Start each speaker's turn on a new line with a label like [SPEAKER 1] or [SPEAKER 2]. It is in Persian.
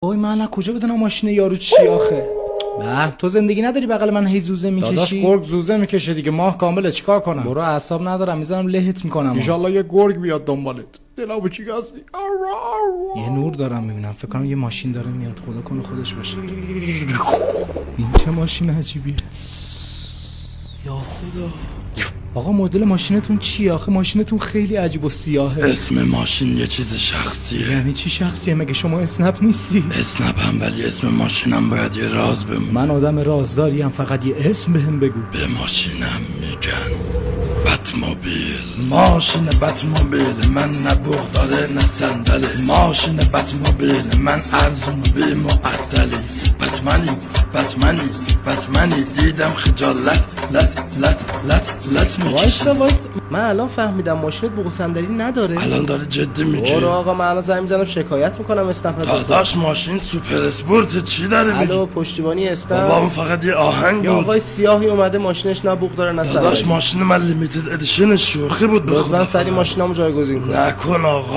[SPEAKER 1] وای من از کجا بدونم ماشین یارو چی آخه؟ به تو زندگی نداری بغل من هی زوزه میکشی؟
[SPEAKER 2] داداش گرگ زوزه میکشه دیگه، ماه کامله چیکار کنم؟
[SPEAKER 1] برو اعصاب ندارم میذارم لهت میکنم.
[SPEAKER 2] ان شاءالله یه گرگ بیاد دنبالت. دلابو چی هستی؟
[SPEAKER 1] یه نور دارم میبینم، فکر کنم یه ماشین داره میاد، خدا کنه خودش باشه. این چه ماشین عجیبیه. یا خدا. آقا مدل ماشینتون چیه؟ آخه ماشینتون خیلی عجیب و سیاهه.
[SPEAKER 3] اسم ماشین یه چیز شخصیه.
[SPEAKER 1] یعنی چی شخصیه؟ مگه شما اسنپ نیستی؟
[SPEAKER 3] اسنپم، ولی اسم ماشینم باید یه راز بمونه.
[SPEAKER 1] من آدم رازداریم، فقط یه اسم بهم بگو.
[SPEAKER 3] به ماشینم میگن بتموبیل. ماشین بتموبیل من، نه بوق داره نه صندلی. ماشین بتموبیل من، ارزون بی معطلی. بتمنی دیدم خجالت لت میکشه.
[SPEAKER 1] وایس من الان فهمیدم ماشینت بوق صندلی نداره.
[SPEAKER 3] الان داره جدی میگه.
[SPEAKER 1] برو آقا، من الان زنگ میزنم شکایت میکنم اسنپ ازت.
[SPEAKER 3] داداش ماشین سوپر اسپورت چی داره میگی؟
[SPEAKER 1] الو پشتیبانی اسنپ.
[SPEAKER 3] بابا اون فقط یه آهنگ بود.
[SPEAKER 1] یا آقای سیاهی اومده ماشینش نه بوق داره نه صندلی.
[SPEAKER 3] داداش ماشین من لیمیتد ادیشن شوخی بود.
[SPEAKER 1] لطفا سری ماشینامو جایگزین کن.
[SPEAKER 3] نکن آقا.